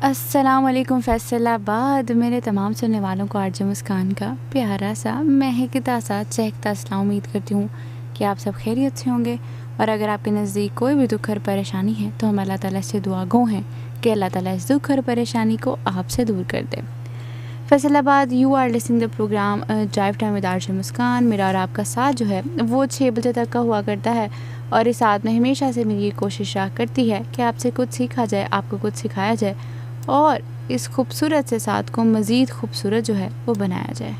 अस्सलाम वालेकुम फैसलाबाद। मेरे तमाम सुनने वालों को आरजे मुस्कान का प्यारा सा महकता सा चहकता सलाम। उम्मीद करती हूँ कि आप सब खैरियत से होंगे और अगर आपके नज़दीक कोई भी दुख और परेशानी है तो हम अल्लाह ताला से दुआ गो हैं कि अल्लाह ताला इस दुख और परेशानी को आपसे दूर कर दे। Faisalabad, you are listening the programme drive time with RJ Muskan. मेरा और आपका साथ जो है वो 6 बजे तक का हुआ करता है और इस साथ में हमेशा से मेरी ये कोशिश रहा करती है कि आपसे कुछ सीखा जाए, आपको कुछ सिखाया जाए और इस खूबसूरत से साथ को मज़ीद खूबसूरत जो है वो बनाया जाए।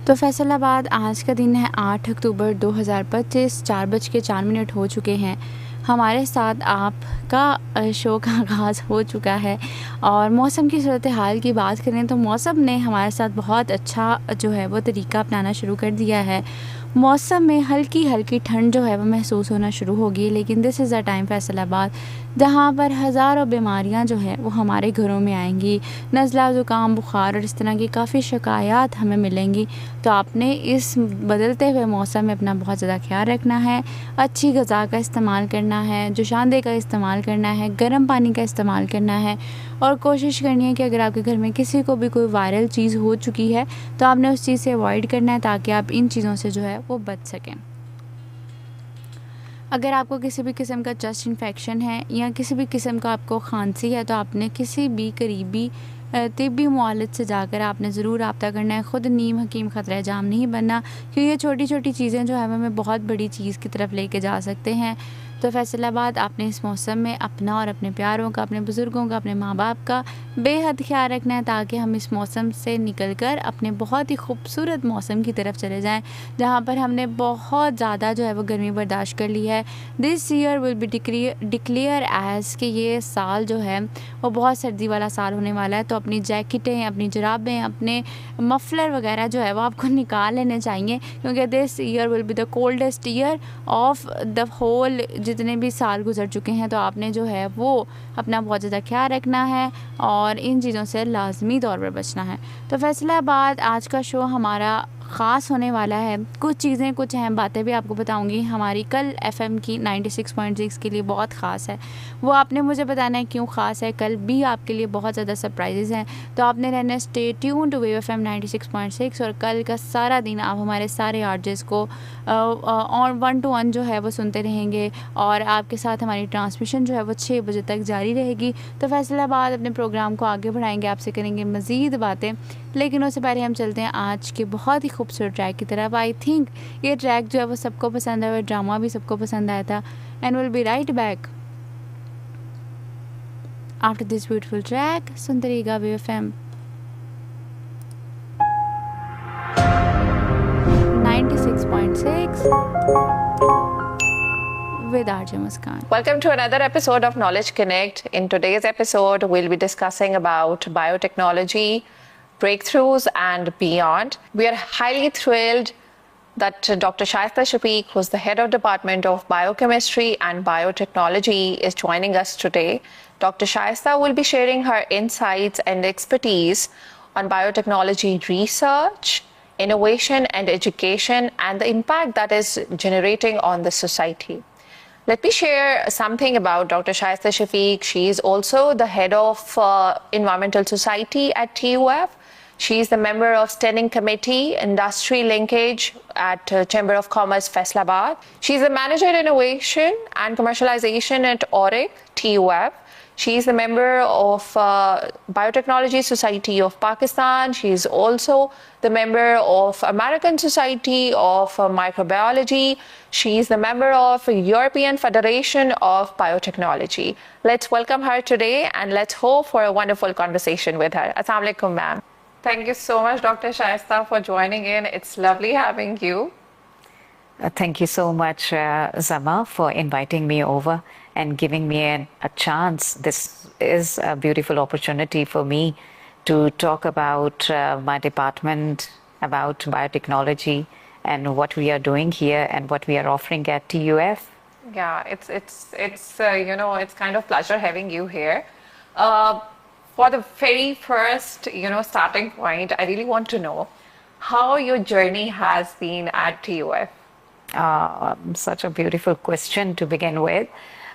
तो फैसलाबाद, आज का दिन है 8 अक्टूबर 2025, 4:04 हो चुके हैं। हमारे साथ आपका शो का आगाज़ हो चुका है और मौसम की सूरत हाल की बात करें तो मौसम ने हमारे साथ बहुत अच्छा जो है वो तरीका अपनाना शुरू कर दिया है। मौसम में हल्की हल्की ठंड जो है वो महसूस होना शुरू होगी, लेकिन this is the time Faisalabad जहाँ पर हज़ारों बीमारियाँ जो है वो हमारे घरों में आएंगी। नज़ला, ज़ुकाम, बुखार और इस तरह की काफ़ी शिकायत हमें मिलेंगी। तो आपने इस बदलते हुए मौसम में अपना बहुत ज़्यादा ख्याल रखना है, अच्छी ग़िज़ा का इस्तेमाल करना है, जोशानदे का इस्तेमाल करना है, गर्म पानी का इस्तेमाल करना है और कोशिश करनी है कि अगर आपके घर में किसी को भी कोई वायरल चीज़ हो चुकी है तो आपने उस चीज़ से अवॉइड करना है ताकि आप इन चीज़ों से जो है वो बच सकें। अगर आपको किसी भी किस्म का चेस्ट इन्फेक्शन है या किसी भी किस्म का आपको खांसी है तो आपने किसी भी करीबी तिब्बी मुआलिज से जाकर आपने ज़रूर रब्ता करना है। ख़ुद नीम हकीम ख़तरा जाम नहीं बनना, क्योंकि ये छोटी छोटी चीज़ें जो है हमें बहुत बड़ी चीज़ की तरफ लेके जा सकते हैं। तो फैसलाबाद, आपने इस मौसम में अपना और अपने प्यारों का, अपने बुज़ुर्गों का, अपने माँ बाप का बेहद ख्याल रखना है ताकि हम इस मौसम से निकल कर अपने बहुत ही खूबसूरत मौसम की तरफ चले जाएं जहाँ पर हमने बहुत ज़्यादा जो है वो गर्मी बर्दाश्त कर ली है। This year will be declare as कि ये साल जो है वो बहुत सर्दी वाला साल होने वाला है। तो अपनी जैकेटें, अपनी जुराबें, अपने मफलर वगैरह जो है वो आपको निकाल लेने चाहिए, क्योंकि this year will be the coldest year of the whole, जितने भी साल गुजर चुके हैं। तो आपने जो है वो अपना बहुत ज़्यादा ख्याल रखना है और इन चीज़ों से लाजमी तौर पर बचना है। तो फैसलाबाद, आज का शो हमारा ख़ास होने वाला है। कुछ चीज़ें, कुछ अहम बातें भी आपको बताऊंगी। हमारी कल FM की 96.6 के लिए बहुत ख़ास है, वो आपने मुझे बताना है क्यों ख़ास है। कल भी आपके लिए बहुत ज़्यादा सरप्राइजेज़ हैं, तो आपने रहना स्टे ट्यून्ड टू FM 96.6 और कल का सारा दिन आप हमारे सारे आर्जेस को ऑन 1 to 1 जो है वो सुनते रहेंगे और आपके साथ हमारी ट्रांसमिशन जो है वो 6 बजे तक जारी रहेगी। तो फैसलाबाद, अपने प्रोग्राम को आगे बढ़ाएंगे, आपसे करेंगे मज़ीद बातें, लेकिन उससे पहले हम चलते हैं आज के बहुत ही खूबसूरत ट्रैक की तरफ। आई थिंक ये ट्रैक जो है वो सबको पसंद है और ड्रामा भी सबको पसंद आया था। And will be right back after this beautiful track. सुनते रहिएगा FM 96.6 with RJ Muskan. Welcome to another episode of Knowledge Connect. In today's episode, we'll be discussing about biotechnology, breakthroughs and beyond. We are highly thrilled that Dr. Shaista Shafiq, who's the head of Department of Biochemistry and Biotechnology, is joining us today. Dr. Shaista will be sharing her insights and expertise on biotechnology research, innovation and education, and the impact that is generating on the society. Let me share something about Dr. Shaista Shafiq. She is also the head of Environmental Society at TUF. She is the member of Standing Committee, Industry Linkage at Chamber of Commerce, Faisalabad. She is the Manager Innovation and Commercialization at ORIC, TUF. She is the member of Biotechnology Society of Pakistan. She is also the member of American Society of Microbiology. She is the member of European Federation of Biotechnology. Let's welcome her today and let's hope for a wonderful conversation with her. Assalamu alaikum, ma'am. Thank you so much, Dr. Shaista, for joining in. It's lovely having you. Thank you so much, Zama, for inviting me over and giving me a chance. This is a beautiful opportunity for me to talk about my department, about biotechnology, and what we are doing here and what we are offering at TUF. Yeah, it's you know, it's kind of pleasure having you here. For the very first, starting point, I really want to know how your journey has been at TUF. Such a beautiful question to begin with.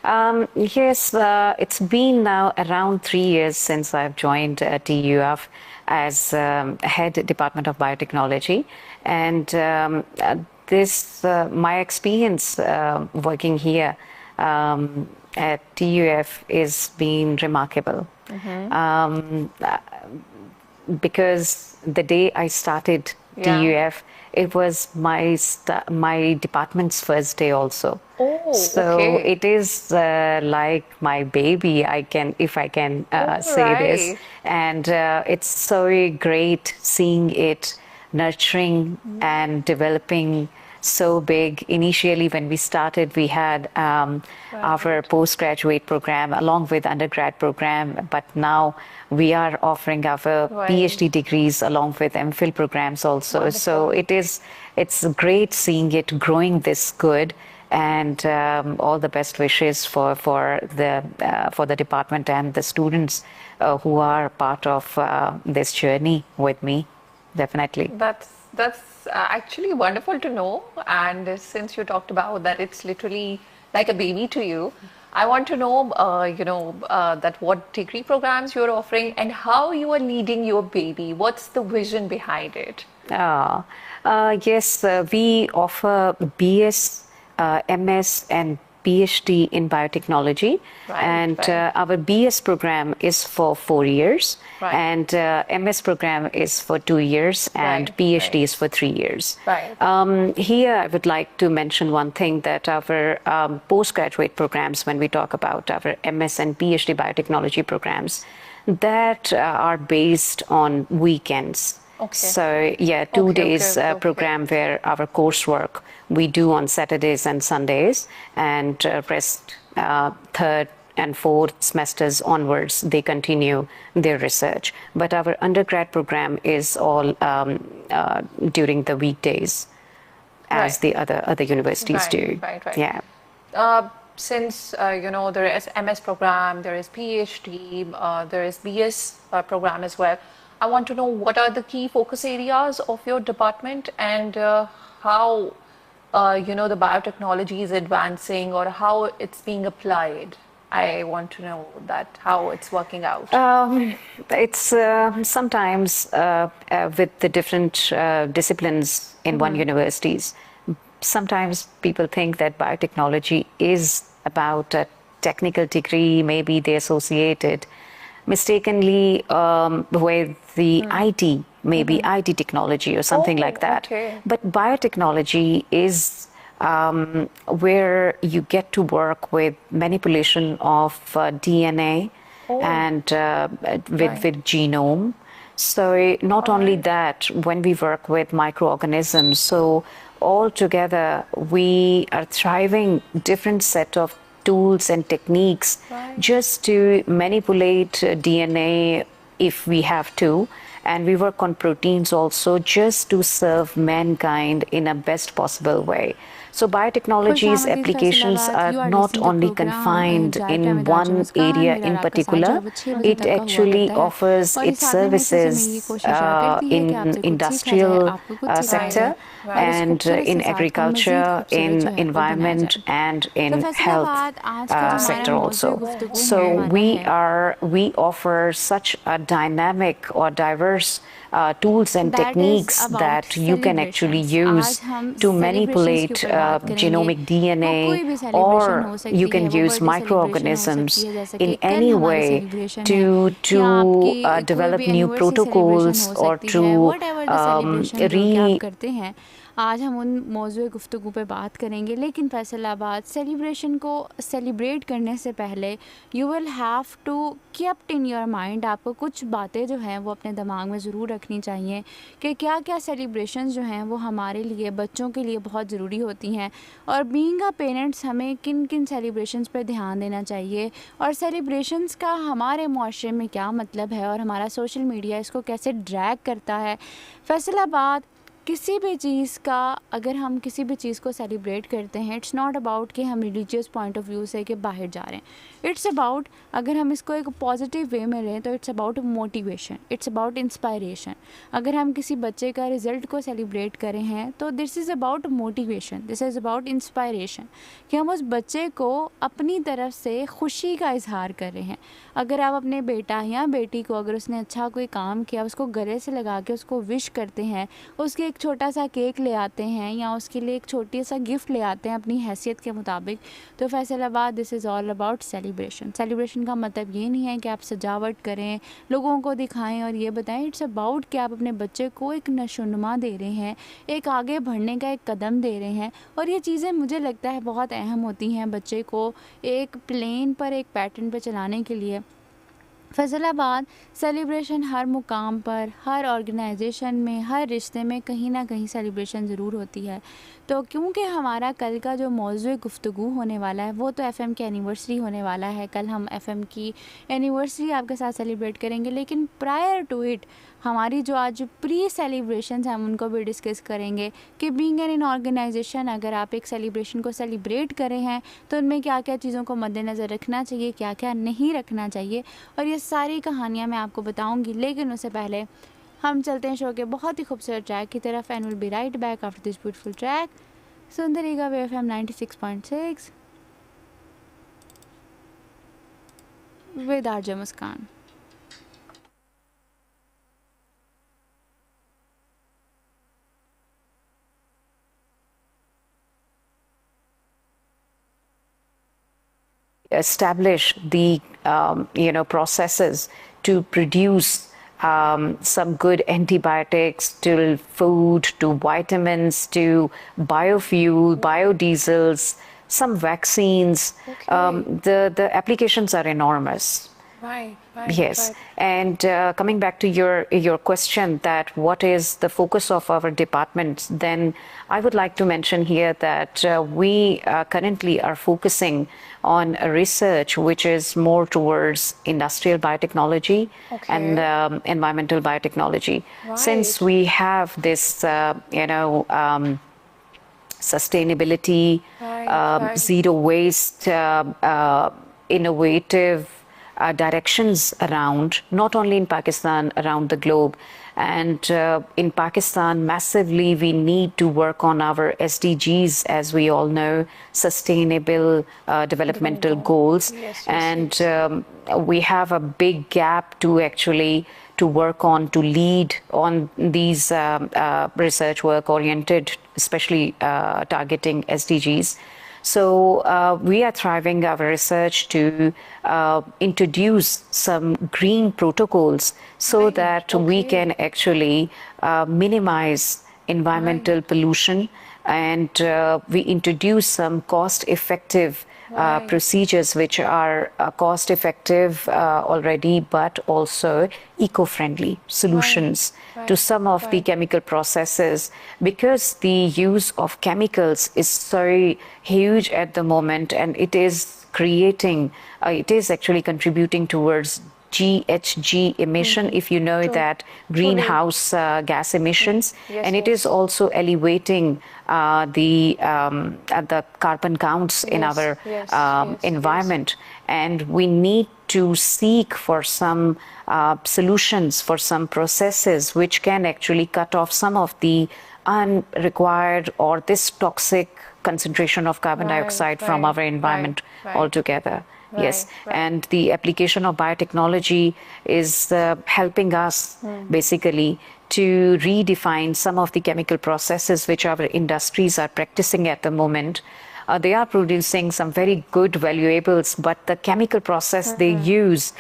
Yes, it's been now around 3 years since I've joined TUF as head Department of Biotechnology, and my experience working here at TUF is been remarkable. Because the day I started TUF, it was my department's first day also. Oh, So okay. it is like my baby, if I can say this. Right. And it's so great seeing it nurturing and developing so big. Initially, when we started, we had our postgraduate program along with undergrad program, but now we are offering our PhD degrees along with MPhil programs also. So it's great seeing it growing this good. And all the best wishes for the department and the students who are part of this journey with me. Definitely. That's actually wonderful to know. And since you talked about that, it's literally like a baby to you. I want to know, that what degree programs you're offering and how you are leading your baby. What's the vision behind it? Yes, we offer BS, MS, and PhD in biotechnology. And our BS program is for 4 years, and MS program is for 2 years, and PhD is for 3 years. Here, I would like to mention one thing, that our postgraduate programs, when we talk about our MS and PhD biotechnology programs, that are based on weekends. So yeah, 2 days program where our coursework we do on Saturdays and Sundays, and rest third and fourth semesters onwards they continue their research. But our undergrad program is all during the weekdays, as the other universities do. Yeah. Since there is MS program, there is PhD, there is BS program as well. I want to know what are the key focus areas of your department, and how the biotechnology is advancing, or how it's being applied. I want to know that, how it's working out. It's sometimes with the different disciplines in one universities. Sometimes people think that biotechnology is about a technical degree, maybe they associate it mistakenly with the IT, maybe IT technology or something like that. But biotechnology is where you get to work with manipulation of DNA and with genome. So not only that, when we work with microorganisms, so all together we are thriving different set of tools and techniques just to manipulate DNA if we have to, and we work on proteins also just to serve mankind in a best possible way. So biotechnology's applications are not only confined in one area in particular, it actually offers its services in industrial sector and in agriculture, in environment and in health sector also. So we offer such a dynamic or diverse tools and techniques that you can actually use to manipulate genomic DNA, or you can use microorganisms in any way to develop new protocols or to आज हम उन मौजूद गुफ्तगू पे बात करेंगे, लेकिन Faisalabad celebration को सेलिब्रेट करने से पहले you will have to keep in your mind, आपको कुछ बातें जो हैं वो अपने दिमाग में ज़रूर रखनी चाहिए कि क्या क्या सेलिब्रेशन जो हैं वो हमारे लिए, बच्चों के लिए बहुत ज़रूरी होती हैं, और बीइंग अ पेरेंट्स हमें किन किन सेलिब्रेशंस पर ध्यान देना चाहिए, और सेलिब्रेशंस का हमारे मुआशरे में क्या मतलब है, और हमारा सोशल मीडिया इसको कैसे ड्रैग करता है। फैसलाबाद किसी भी चीज़ का, अगर हम किसी भी चीज़ को सेलिब्रेट करते हैं, इट्स नॉट अबाउट कि हम रिलीजियस पॉइंट ऑफ व्यू से कि बाहर जा रहे हैं। इट्स अबाउट, अगर हम इसको एक पॉजिटिव वे में लें तो it's about motivation, it's about inspiration. अगर हम किसी बच्चे का रिज़ल्ट को सेलिब्रेट करें हैं तो this is about motivation, this is about inspiration, कि हम उस बच्चे को अपनी तरफ से खुशी का इजहार कर रहे हैं। अगर आप अपने बेटा या बेटी को, अगर उसने अच्छा कोई काम किया, उसको गले से लगा के उसको विश करते हैं, उसके एक छोटा सा केक ले आते हैं या उसके लिए एक छोटी सा गिफ्ट ले आते हैं अपनी हैसियत के मुताबिक, तो Faisalabad this is all about celebration. Celebration का मतलब ये नहीं है कि आप सजावट करें, लोगों को दिखाएं और ये बताएं। इट्स अबाउट कि आप अपने बच्चे को एक नशोनुमा दे रहे हैं, एक आगे बढ़ने का एक कदम दे रहे हैं। और ये चीज़ें मुझे लगता है बहुत अहम होती हैं बच्चे को एक प्लेन पर, एक पैटर्न पर चलाने के लिए। फैसलाबाद सेलिब्रेशन हर मुकाम पर, हर ऑर्गेनाइजेशन में, हर रिश्ते में कहीं ना कहीं सेलिब्रेशन ज़रूर होती है। तो क्योंकि हमारा कल का जो मौजूद गुफ्तगू होने वाला है वो तो एफ़एम की एनिवर्सरी होने वाला है, कल हम एफ़एम की एनिवर्सरी आपके साथ सेलिब्रेट करेंगे, लेकिन प्रायर टू इट हमारी जो आज प्री सेलिब्रेशंस हैं हम उनको भी डिस्कस करेंगे कि बीइंग एन इन ऑर्गेनाइजेशन, अगर आप एक सेलिब्रेशन को सेलिब्रेट कर रहे हैं तो उनमें क्या क्या चीज़ों को मद्देनज़र रखना चाहिए, क्या क्या नहीं रखना चाहिए, और ये सारी कहानियाँ मैं आपको बताऊँगी। लेकिन उससे पहले हम चलते हैं शो के बहुत ही खूबसूरत ट्रैक की तरफ, and will be right back after this beautiful track. सुनते रहिएगा FM 96.6 with RJ Muskan. establish the processes to produce some good antibiotics, to food, to vitamins, to biofuel, biodiesels, some vaccines. The applications are enormous. Right. Yes, and coming back to your question, that what is the focus of our department, then I would like to mention here that we currently are focusing on a research which is more towards industrial biotechnology and environmental biotechnology. Right. Since we have this, sustainability, zero waste, innovative directions around, not only in Pakistan, around the globe. And in Pakistan, massively, we need to work on our SDGs, as we all know, sustainable developmental goals. And we have a big gap to actually to work on, to lead on these research work oriented, especially targeting SDGs. So we are thriving our research to introduce some green protocols so that we can actually minimize environmental pollution, and we introduce some cost-effective procedures which are cost-effective already, but also eco-friendly solutions to some of the chemical processes, because the use of chemicals is so huge at the moment, and it is creating, it is actually contributing towards GHG emission, if you know that, greenhouse gas emissions, and it is also elevating the carbon counts in our environment. And we need to seek for some solutions, for some processes which can actually cut off some of the unrequired or this toxic concentration of carbon dioxide from our environment altogether. Yes, and the application of biotechnology is helping us basically to redefine some of the chemical processes which our industries are practicing at the moment. They are producing some very good valuables, but the chemical process they use,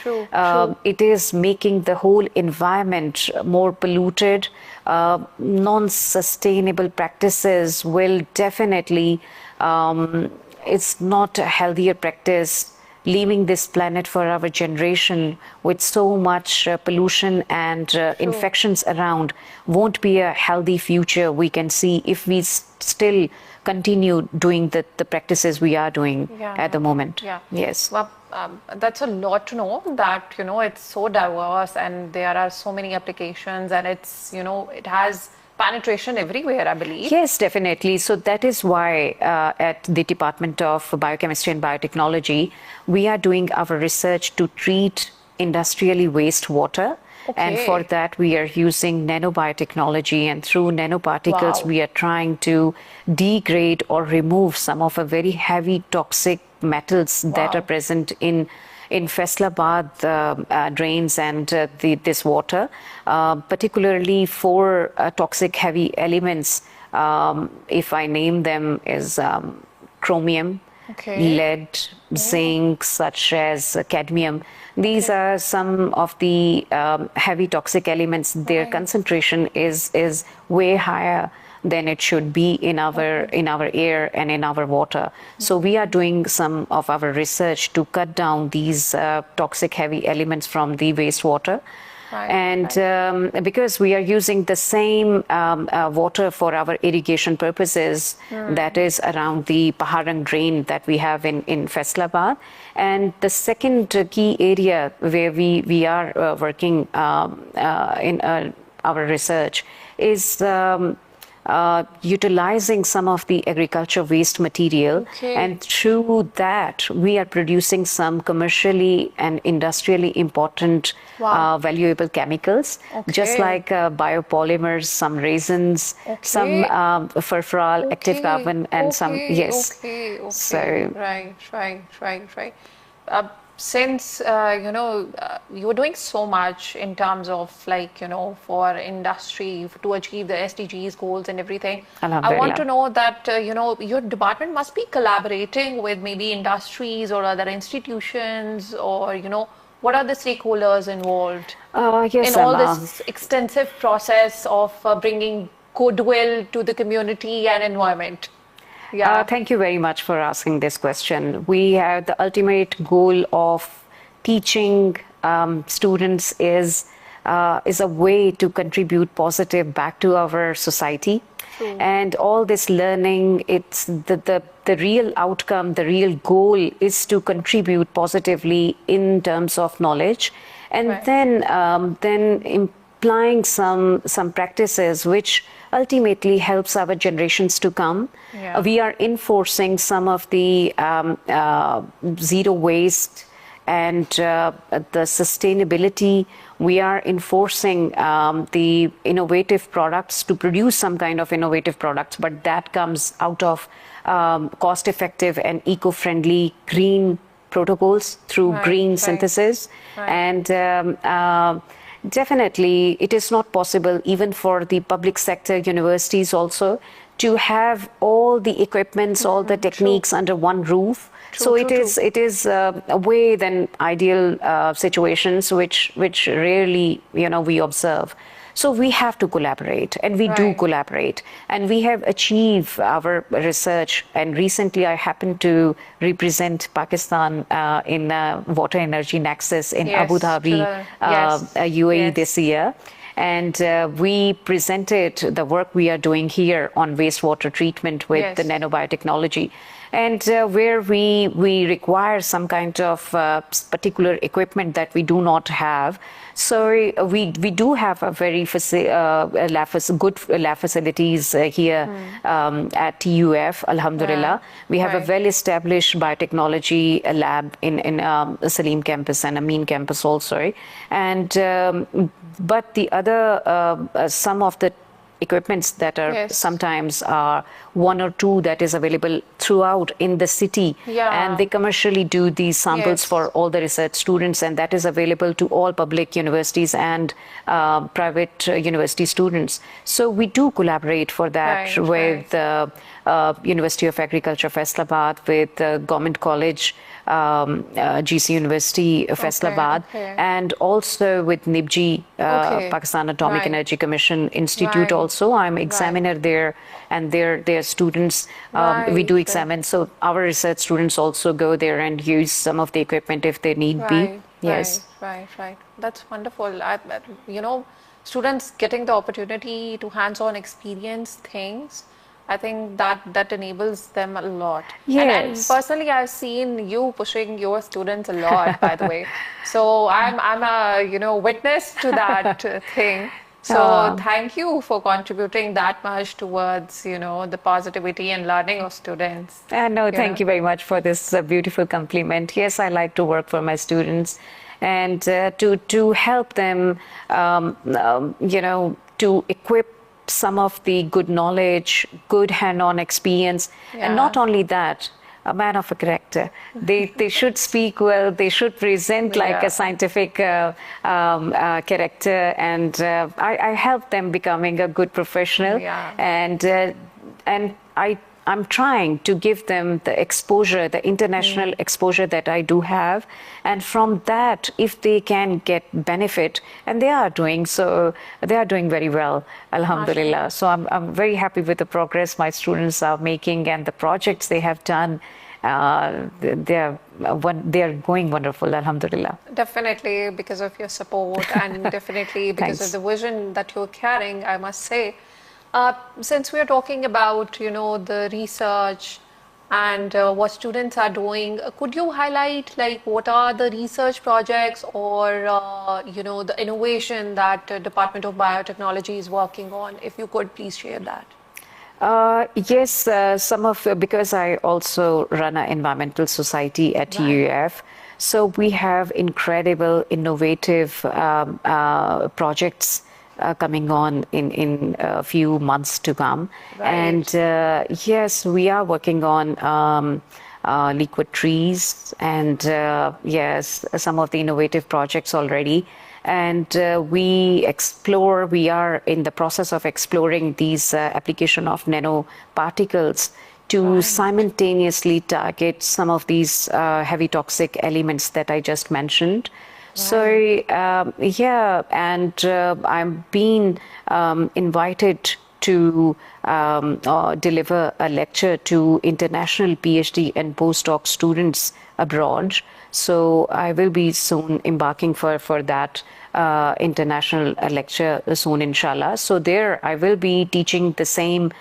it is making the whole environment more polluted. Non-sustainable practices will definitely, it's not a healthier practice, leaving this planet for our generation with so much pollution and infections around won't be a healthy future we can see if we still continue doing the practices we are doing at the moment. Yes. Well, that's a lot to know, that, you know, it's so diverse and there are so many applications, and it's, you know, it has penetration everywhere, I believe. Yes, definitely. So that is why at the Department of Biochemistry and Biotechnology, we are doing our research to treat industrially wastewater. And for Okay. that, we are using nanobiotechnology, and through nanoparticles, Wow. we are trying to degrade or remove some of a very heavy toxic metals that are Wow. present in Faisalabad drains and this water, particularly four toxic heavy elements. If I name them, is chromium, Okay. lead, zinc, such as cadmium. These Okay. are some of the heavy toxic elements. Their Right. concentration is way higher than it should be Okay. in our air and in our water. So we are doing some of our research to cut down these toxic heavy elements from the wastewater. Right. And Right. because we are using the same water for our irrigation purposes, that is around the Paharang drain that we have in Faisalabad. And the second key area where we are working in our research is utilizing some of the agriculture waste material, Okay. and through that we are producing some commercially and industrially important Wow. valuable chemicals, just Okay. like biopolymers, some resins, some Okay. furfural, active Okay, carbon, and some, okay, yes. okay, okay. So Right, right, right, right. Since you're doing so much in terms of like for industry to achieve the SDGs goals and everything, I want to Alhamdulillah. know that your department must be collaborating with maybe industries or other institutions, or what are the stakeholders involved Yes, in all Emma. this extensive process of bringing goodwill to the community and environment. Yeah. Thank you very much for asking this question. We have the ultimate goal of teaching students is a way to contribute positive back to our society. True. And all this learning, it's the real outcome, the real goal is to contribute positively in terms of knowledge, and Right. then implying some practices which ultimately helps our generations to come. Yeah. We are enforcing some of the zero waste and the sustainability. We are enforcing the innovative products to produce some kind of innovative products, but that comes out of cost-effective and eco-friendly green protocols through Right, green right, synthesis. right. And definitely, it is not possible even for the public sector universities also to have all the equipments, all the techniques under one roof. True, So true, true. it is a way than ideal situations which rarely we observe. So we have to collaborate, and we do Right. collaborate, and we have achieved our research. And recently, I happened to represent Pakistan in Water Energy Nexus in Abu Yes, Dhabi, yes, UAE yes. this year. And we presented the work we are doing here on wastewater treatment with Yes. the nanobiotechnology. And where we require some kind of particular equipment that we do not have. So we do have a very good lab facilities here at TUF, Alhamdulillah. We have a Right. well-established biotechnology lab in Salim campus and Amin campus also. And but the other some of the equipments that are Yes. sometimes are one or two that is available throughout in the city, Yeah. and they commercially do these samples Yes. for all the research students, and that is available to all public universities and private university students. So we do collaborate for that Right, with the University of Agriculture Faisalabad, with Government College, GC University Faisalabad, okay. and also with NIBG, Okay. Pakistan Atomic Right. Energy Commission Institute. Right. Also, I'm examiner there, and their students we do Right. examine. So our research students also go there and use some of the equipment if they need be. Right, Yes. right. That's wonderful. Students getting the opportunity to hands-on experience things, I think that enables them a lot. And Yes. personally, I've seen you pushing your students a lot, by the way. So I'm a witness to that thing. So thank you for contributing that much towards, the positivity and learning of students. No, you thank know. you very much for this beautiful compliment. Yes, I like to work for my students and to help them, to equip some of the good knowledge, good hand-on experience, and not Yeah. only that, a man of a character. They should speak well. They should present like Yeah. a scientific character, and I help them becoming a good professional. Yeah. And I'm trying to give them the exposure, the international exposure that I do have, and from that, if they can get benefit, and they are doing so, they are doing very well, alhamdulillah. So I'm very happy with the progress my students are making and the projects they have done. They are going wonderful, alhamdulillah. Definitely because of your support and definitely because of Thanks. the vision that you're carrying, I must say. Since we are talking about, the research and what students are doing, could you highlight like what are the research projects or, the innovation that Department of Biotechnology is working on? If you could please share that. Yes, because I also run an environmental society at Right. UF. So we have incredible, innovative projects coming on in a few months to come. Right. And yes, we are working on liquid trees and yes, some of the innovative projects already. And we are in the process of exploring these application of nanoparticles to simultaneously target some of these heavy toxic elements that I just mentioned. So yeah, and I'm being invited to deliver a lecture to international PhD and postdoc students abroad. So I will be soon embarking for that international lecture soon, inshallah. So there I will be teaching the same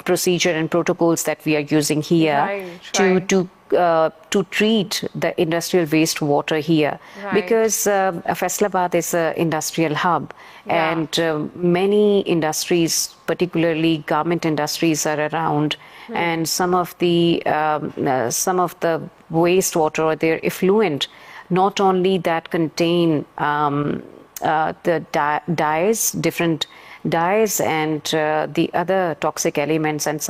procedure and protocols that we are using here Right, right. to treat the industrial wastewater here. Right. Because Faisalabad is an industrial hub, Yeah. and many industries, particularly garment industries, are around, and some of the wastewater or their effluent, not only that contain the dyes, different dyes, and the other toxic elements, and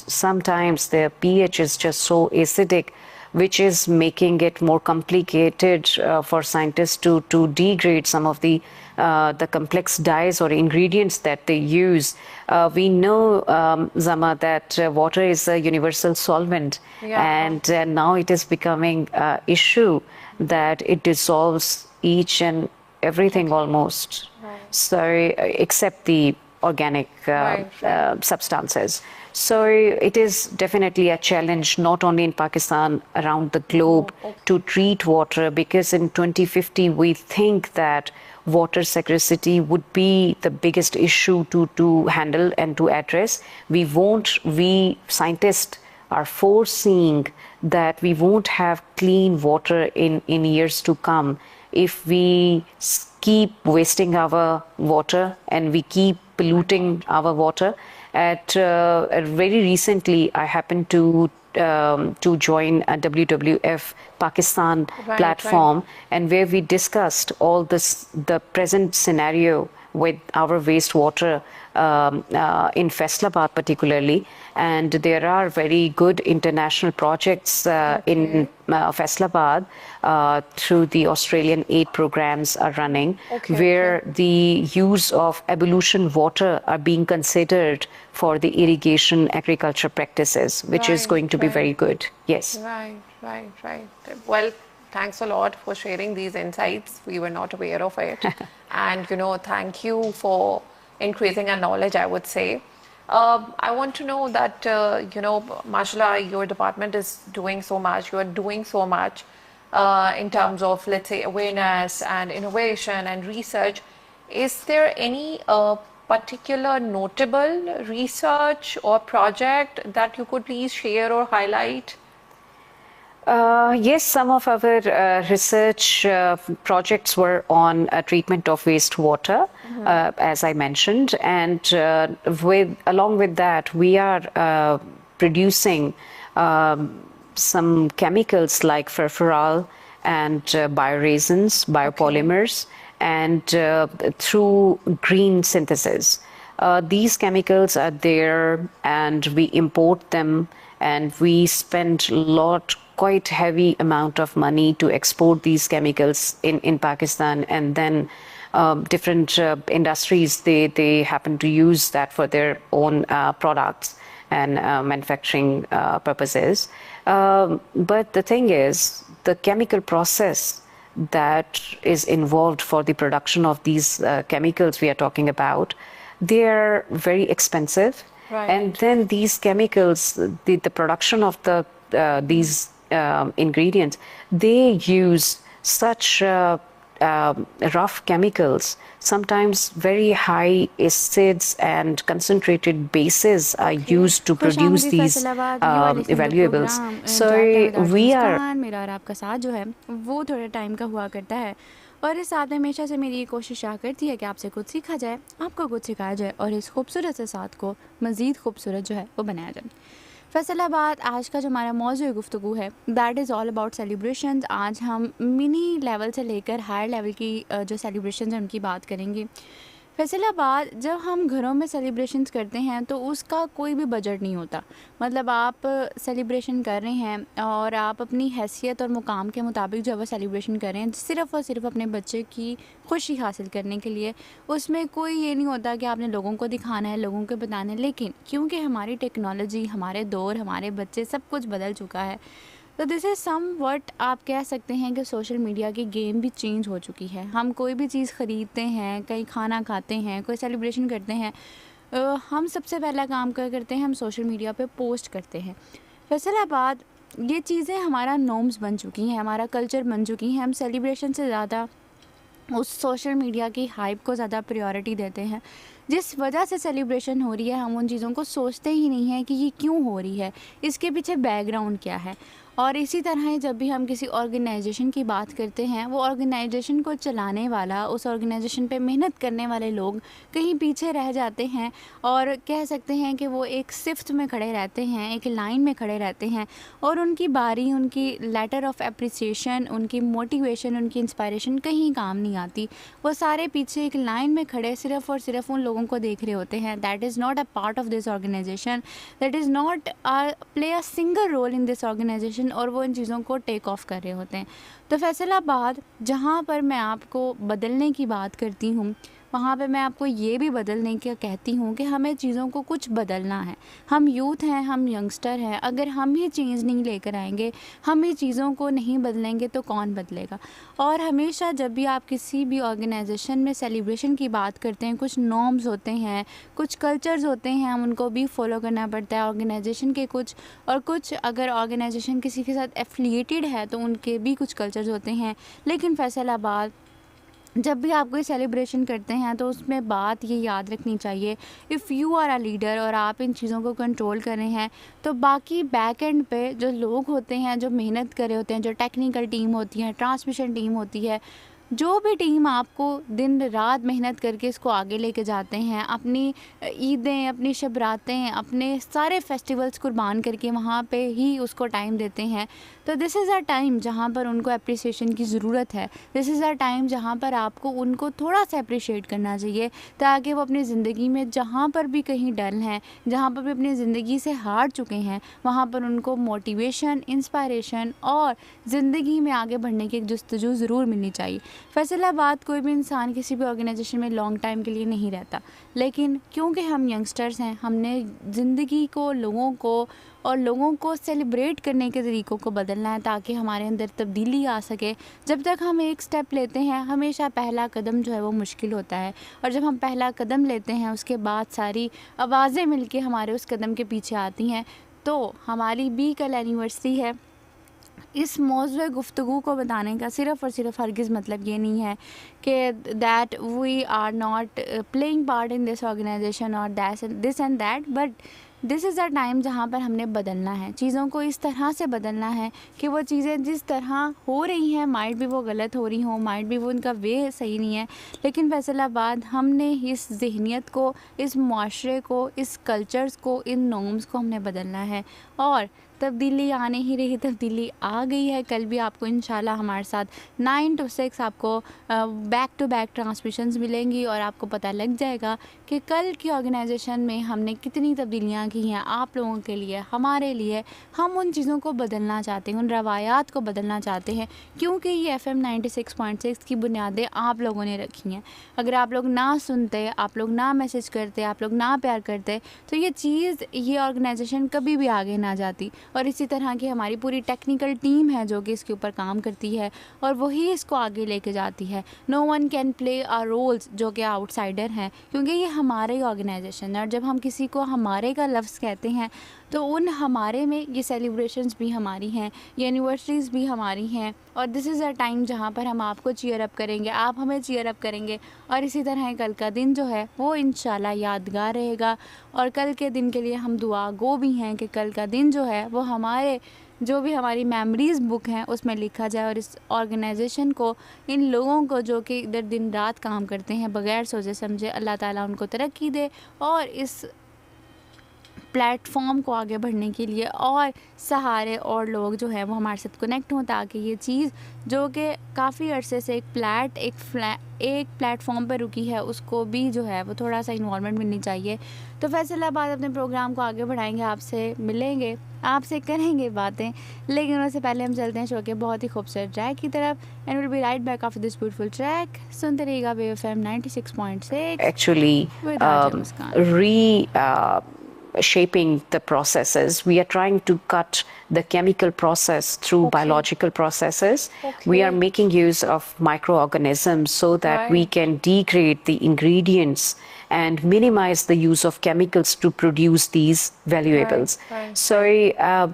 sometimes the pH is just so acidic, which is making it more complicated for scientists to degrade some of the complex dyes or ingredients that they use. We know, Zama, that water is a universal solvent, Yeah. and now it is becoming an issue that it dissolves each and everything almost. So, except the organic substances. So it is definitely a challenge, not only in Pakistan, around the globe, to treat water, because in 2050 we think that water scarcity would be the biggest issue to handle and to address. We scientists are foreseeing that we won't have clean water in years to come if we keep wasting our water and we keep polluting our water. Very recently, I happened to join a WWF Pakistan platform, and where we discussed all the present scenario with our wastewater in Faisalabad particularly, and there are very good international projects in Faisalabad through the Australian aid programs are running, where the use of ablution water are being considered for the irrigation agriculture practices, which is going to be very good. Yes. Right. Well, thanks a lot for sharing these insights. We were not aware of it. And, thank you for increasing our knowledge, I would say. I want to know that, mashallah, your department is doing so much. You are doing so much in terms of, let's say, awareness and innovation and research. Is there any particular notable research or project that you could please share or highlight? Yes, some of our research projects were on treatment of wastewater, as I mentioned, and along with that, we are producing some chemicals like furfural and bioresins, biopolymers, and through green synthesis. These chemicals are there, and we import them, and we spend quite heavy amount of money to export these chemicals in Pakistan, and then different industries, they happen to use that for their own products and manufacturing purposes. But the thing is, the chemical process that is involved for the production of these chemicals we are talking about, they're very expensive. Right. And then these chemicals, the production of these ingredients, they use such rough chemicals. Sometimes very high acids and concentrated bases are used to produce these valuables. So we are मेरा और आपका साथ जो है वो थोड़े time का हुआ करता है, और इस साथ में हमेशा से मेरी ये कोशिश आ करती है कि आपसे कुछ सीखा जाए, आपको कुछ सिखाया जाए, और इस खूबसूरत से साथ को मज़ीद खूबसूरत जो है वो बनाया जाए। फैसलाबाद आज का जो हमारा मौजूद गुफ्तगू है, that is all about celebrations. आज हम मिनी लेवल से लेकर हायर लेवल की जो सेलिब्रेशंस हैं उनकी बात करेंगे। फैसलाबाद जब हम घरों में सेलिब्रेशंस करते हैं तो उसका कोई भी बजट नहीं होता। मतलब आप सेलिब्रेशन कर रहे हैं और आप अपनी हैसियत और मुकाम के मुताबिक जो है वो सेलिब्रेशन कर रहे हैं, सिर्फ़ और सिर्फ अपने बच्चे की खुशी हासिल करने के लिए। उसमें कोई ये नहीं होता कि आपने लोगों को दिखाना है, लोगों को बताना है। लेकिन क्योंकि हमारी टेक्नोलॉजी, हमारे दौर, हमारे बच्चे, सब कुछ बदल चुका है, तो दिस इज़ सम वट आप कह सकते हैं कि सोशल मीडिया की गेम भी चेंज हो चुकी है। हम कोई भी चीज़ ख़रीदते हैं, कहीं खाना खाते हैं, कोई सेलिब्रेशन करते हैं, हम सबसे पहला काम क्या करते हैं, हम सोशल मीडिया पे पोस्ट करते हैं। फैसलाबाद ये चीज़ें हमारा नॉर्म्स बन चुकी हैं, हमारा कल्चर बन चुकी हैं। हम सेलिब्रेशन से ज़्यादा उस सोशल मीडिया की हाइप को ज़्यादा प्रायोरिटी देते हैं। जिस वजह से सेलिब्रेशन हो रही है, हम उन चीज़ों को सोचते ही नहीं हैं कि ये क्यों हो रही है, इसके पीछे बैकग्राउंड क्या है। और इसी तरह जब भी हम किसी ऑर्गेनाइजेशन की बात करते हैं, वो ऑर्गेनाइजेशन को चलाने वाला, उस ऑर्गेनाइजेशन पे मेहनत करने वाले लोग कहीं पीछे रह जाते हैं, और कह सकते हैं कि वो एक सिफ्त में खड़े रहते हैं, एक लाइन में खड़े रहते हैं, और उनकी बारी, उनकी लेटर ऑफ एप्रिसिएशन, उनकी मोटिवेशन, उनकी इंस्पायरेशन कहीं काम नहीं आती। वो सारे पीछे एक लाइन में खड़े सिर्फ़ और सिर्फ उन लोगों को देख रहे होते हैं। That is not a part of this organisation, that is not play a single role in this organisation, और वो इन चीज़ों को टेक ऑफ कर रहे होते हैं। तो फैसलाबाद जहाँ पर मैं आपको बदलने की बात करती हूँ, वहाँ पे मैं आपको ये भी बदलने का कहती हूँ कि हमें चीज़ों को कुछ बदलना है। हम यूथ हैं, हम यंगस्टर हैं, अगर हम ही चेंज नहीं लेकर आएंगे, हम ही चीज़ों को नहीं बदलेंगे तो कौन बदलेगा। और हमेशा जब भी आप किसी भी ऑर्गेनाइजेशन में सेलिब्रेशन की बात करते हैं, कुछ नॉर्म्स होते हैं, कुछ कल्चर्स होते हैं, हम उनको भी फॉलो करना पड़ता है ऑर्गेनाइजेशन के कुछ, और कुछ अगर ऑर्गेनाइजेशन किसी के साथ एफिलिएटेड है तो उनके भी कुछ कल्चर्स होते हैं। लेकिन फैसलाबाद जब भी आप कोई सेलिब्रेशन करते हैं तो उसमें बात ये याद रखनी चाहिए, if you are a leader और आप इन चीज़ों को कंट्रोल कर रहे हैं, तो बाकी बैक एंड पे जो लोग होते हैं, जो मेहनत कर रहे होते हैं, जो टेक्निकल टीम होती है, ट्रांसमिशन टीम होती है, जो भी टीम आपको दिन रात मेहनत करके इसको आगे लेके जाते हैं, अपनी ईदें, अपनी शब रातें, अपने सारे फेस्टिवल्स कुर्बान करके वहाँ पे ही उसको टाइम देते हैं, तो दिस इज़ अ टाइम जहाँ पर उनको अप्रिसिएशन की ज़रूरत है। दिस इज़ अ टाइम जहाँ पर आपको उनको थोड़ा सा अप्रिशिएट करना चाहिए, ताकि वो अपनी ज़िंदगी में जहाँ पर भी कहीं डल हैं, जहाँ पर भी अपनी ज़िंदगी से हार चुके हैं, वहाँ पर उनको मोटिवेशन, इंस्पायरेशन और ज़िंदगी में आगे बढ़ने की एक जस्तजू ज़रूर मिलनी चाहिए। फैसलाबाद कोई भी इंसान किसी भी ऑर्गेनाइजेशन में लॉन्ग टाइम के लिए नहीं रहता, लेकिन क्योंकि हम यंगस्टर्स हैं, हमने ज़िंदगी को, लोगों को सेलिब्रेट करने के तरीक़ों को बदलना है, ताकि हमारे अंदर तब्दीली आ सके। जब तक हम एक स्टेप लेते हैं, हमेशा पहला कदम जो है वो मुश्किल होता है, और जब हम पहला कदम लेते हैं उसके बाद सारी आवाज़ें मिलके हमारे उस कदम के पीछे आती हैं। तो हमारी 20 कल एनिवर्सरी है। इस मौज़ूए गुफ्तगू को बताने का सिर्फ़ और सिर्फ हरगिज़ मतलब ये नहीं है कि that we are not playing part in this organisation और this and that, but this is the time जहाँ पर हमने बदलना है, चीज़ों को इस तरह से बदलना है कि वो चीज़ें जिस तरह हो रही हैं, माइट भी वो गलत हो रही हों, माइट भी वो उनका वे सही नहीं है, लेकिन फैसलाबाद हमने इस ज़हनियत को, इस मुआशरे को, इस कल्चर्स को, इन नॉर्म्स को हमने बदलना है। और तब्दीली आने ही रही, तब्दीली आ गई है। कल भी आपको इंशाल्लाह हमारे साथ 9 to 6 आपको बैक टू बैक ट्रांसमिशंस मिलेंगी और आपको पता लग जाएगा कि कल की ऑर्गेनाइजेशन में हमने कितनी तब्दीलियाँ की हैं आप लोगों के लिए, हमारे लिए। हम उन चीज़ों को बदलना चाहते हैं, उन रवायात को बदलना चाहते हैं, क्योंकि ये FM 96.6 की बुनियादें आप लोगों ने रखी हैं। अगर आप लोग ना सुनते, आप लोग ना मैसेज करते, आप लोग ना प्यार करते, तो ये चीज़, ये ऑर्गेनाइजेशन कभी भी आगे ना जाती। और इसी तरह की हमारी पूरी टेक्निकल टीम है जो कि इसके ऊपर काम करती है और वही इसको आगे लेके जाती है। No one can play a roles जो कि आउटसाइडर हैं, क्योंकि ये हमारे ऑर्गेनाइजेशन है। और जब हम किसी को हमारे का लफ्ज़ कहते हैं तो उन हमारे में ये सेलिब्रेशंस भी हमारी हैं, ये एनिवर्सरीज़ भी हमारी हैं। और दिस इज़ अ टाइम जहाँ पर हम आपको चीयर अप करेंगे, आप हमें चीयर अप करेंगे। और इसी तरह कल का दिन जो है वो इंशाल्लाह यादगार रहेगा। और कल के दिन के लिए हम दुआ गो भी हैं कि कल का दिन जो है वो हमारे जो भी हमारी मेमोरीज़ बुक हैं उसमें लिखा जाए। और इस ऑर्गेनाइजेशन को, इन लोगों को जो कि इधर दिन रात काम करते हैं बग़ैर सोचे समझे, अल्लाह ताला उनको तरक्की दे और इस प्लेटफॉर्म को आगे बढ़ने के लिए और सहारे और लोग जो हैं वो हमारे साथ कनेक्ट हों, ताकि ये चीज़ जो कि काफ़ी अरसे से एक प्लेटफॉर्म पर रुकी है उसको भी जो है वो थोड़ा सा इन्वॉल्वमेंट मिलनी चाहिए। तो फैसलाबाद अपने प्रोग्राम को आगे बढ़ाएंगे, आपसे मिलेंगे, आपसे करेंगे बातें, लेकिन उससे पहले हम चलते हैं शो के बहुत ही खूबसूरत ट्रैक की तरफ। And will be right back after this beautiful track. सुनते रहिएगा FM 96.6 Actually, with RJ Muskan. shaping the processes. We are trying to cut the chemical process through biological processes. We are making use of microorganisms so that we can degrade the ingredients and minimize the use of chemicals to produce these valuables. So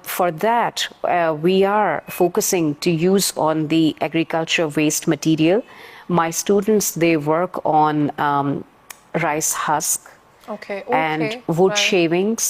for that, we are focusing to use on the agriculture waste material. My students, they work on rice husk, and wood shavings,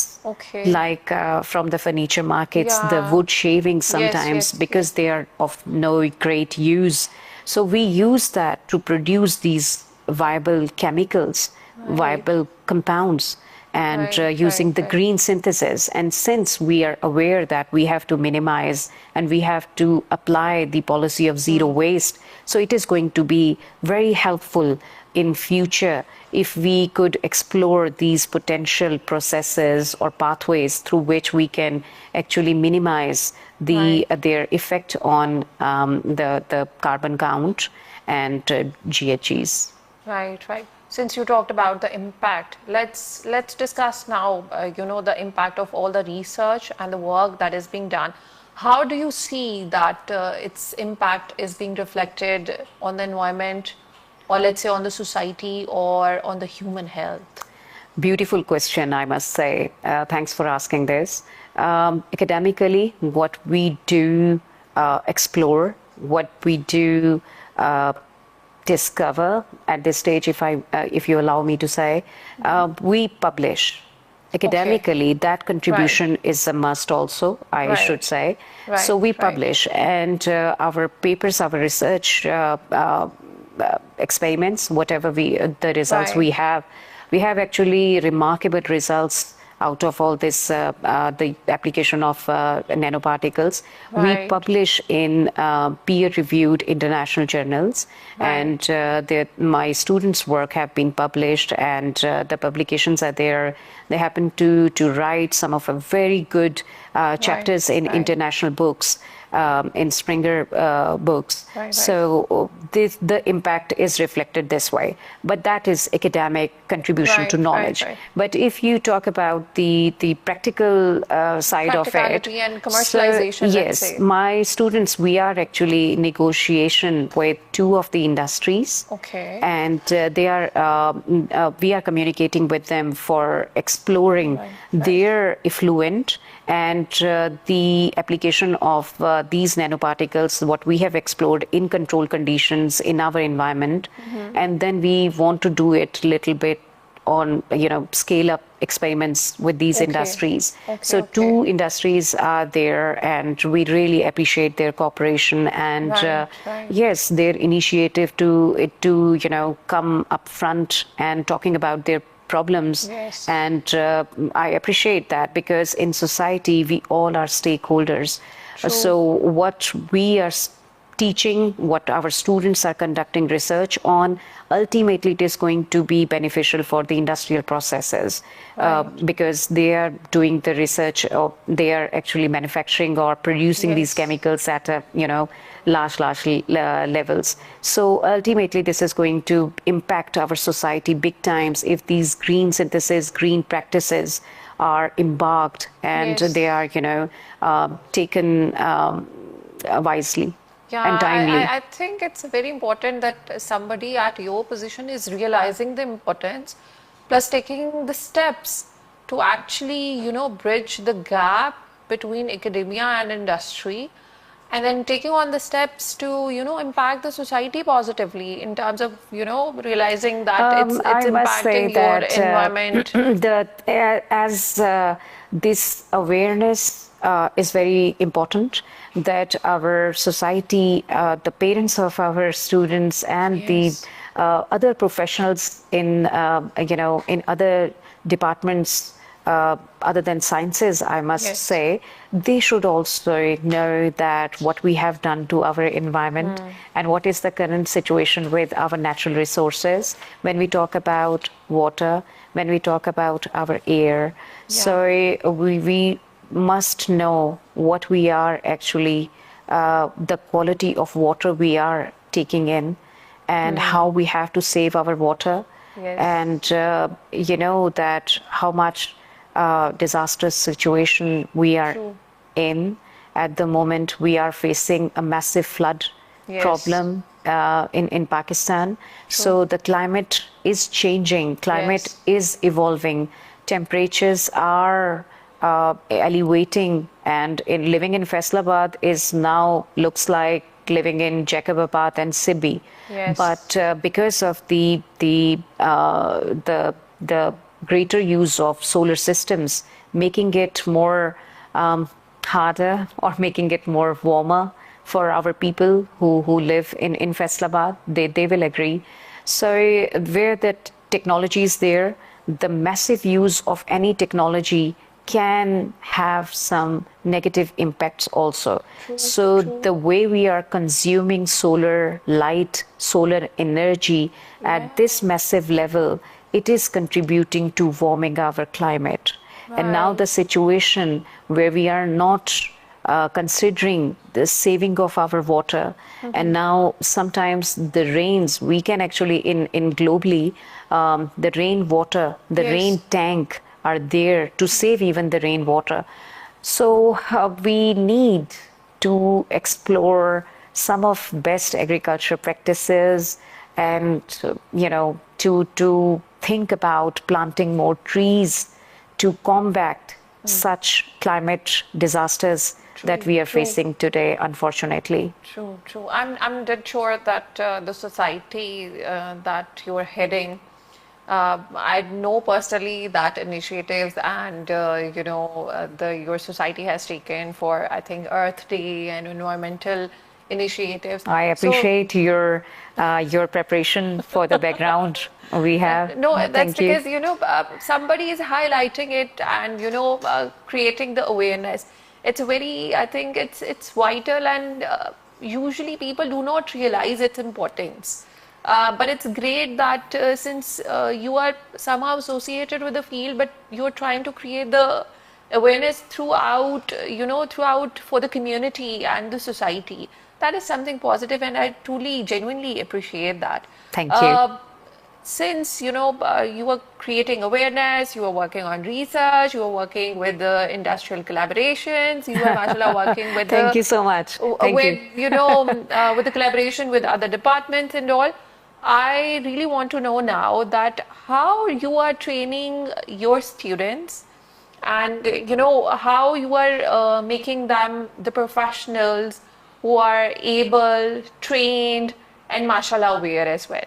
like from the furniture markets, the wood shavings sometimes, because they are of no great use. So we use that to produce these viable chemicals, viable compounds, and using the green synthesis. And since we are aware that we have to minimize and we have to apply the policy of zero waste, so it is going to be very helpful in future if we could explore these potential processes or pathways through which we can actually minimize their effect on the carbon count and GHGs. Right. Since you talked about the impact, let's discuss now, the impact of all the research and the work that is being done. How do you see that its impact is being reflected on the environment, or let's say on the society, or on the human health? Beautiful question, I must say. Thanks for asking this. Academically, what we do explore, what we do discover at this stage, if you allow me to say, we publish. Academically, that contribution is a must also, I should say. So we publish, and our papers, our research experiments, whatever the results we have actually remarkable results out of all this, the application of nanoparticles. We publish in peer-reviewed international journals, and my students' work have been published, and the publications are there. They happen to write some of a very good chapters in international books, in Springer books. So the impact is reflected this way. But that is academic contribution to knowledge. But if you talk about the practical side of it, and commercialization, so, yes, my students, we are actually in negotiation with 2 of the industries. And we are communicating with them for exploring their effluent and the application of these nanoparticles, what we have explored in controlled conditions in our environment. And then we want to do it a little bit on scale up experiments with these industries. So two industries are there, and we really appreciate their cooperation and yes, their initiative to come up front and talking about their problems. And I appreciate that, because in society we all are stakeholders. So what we are teaching, what our students are conducting research on, ultimately it is going to be beneficial for the industrial processes, because they are doing the research, or they are actually manufacturing or producing these chemicals at a large levels. So ultimately this is going to impact our society big times if these green synthesis, green practices are embarked and they are taken wisely. And timely. I think it's very important that somebody at your position is realizing the importance, plus taking the steps to actually, bridge the gap between academia and industry, and then taking on the steps to, impact the society positively in terms of, realizing that it's impacting your environment. This awareness is very important, that our society, the parents of our students and the other professionals in other departments other than sciences, I must say, they should also know that what we have done to our environment and what is the current situation with our natural resources when we talk about water, when we talk about our air. So we must know what we are actually, the quality of water we are taking in, and how we have to save our water. And that how much disastrous situation we are in at the moment. We are facing a massive flood problem in Pakistan. So the climate is changing, climate is evolving, temperatures are elevating, and living in Faisalabad is now looks like living in Jacobabad and Sibi. But because of the greater use of solar systems, making it more harder, or making it more warmer for our people who live in Faisalabad, they will agree. So where the technology is there, the massive use of any technology can have some negative impacts also. So the way we are consuming solar light, solar energy at this massive level, it is contributing to warming our climate. And now the situation where we are not considering the saving of our water, and now sometimes the rains, we can actually in globally, the rainwater, the rain tank are there to save even the rainwater. So we need to explore some of best agriculture practices, and to think about planting more trees to combat such climate disasters that we are facing today, unfortunately. True. I'm dead sure that the society that you are heading, I know personally that initiatives and your society has taken for, I think, Earth Day and environmental initiatives. I appreciate your preparation for the background we have. No, that's because somebody is highlighting it and creating the awareness. It's very, I think it's vital, and usually people do not realize its importance. But it's great that since you are somehow associated with the field, but you're trying to create the awareness throughout for the community and the society. That is something positive, and I truly, genuinely appreciate that. Thank you. Since you are creating awareness, you are working on research, you are working with the industrial collaborations, you are mashallah working with Thank you so much. With the collaboration with other departments and all. I really want to know now that how you are training your students, and how you are making them the professionals who are able, trained, and mashallah aware as well.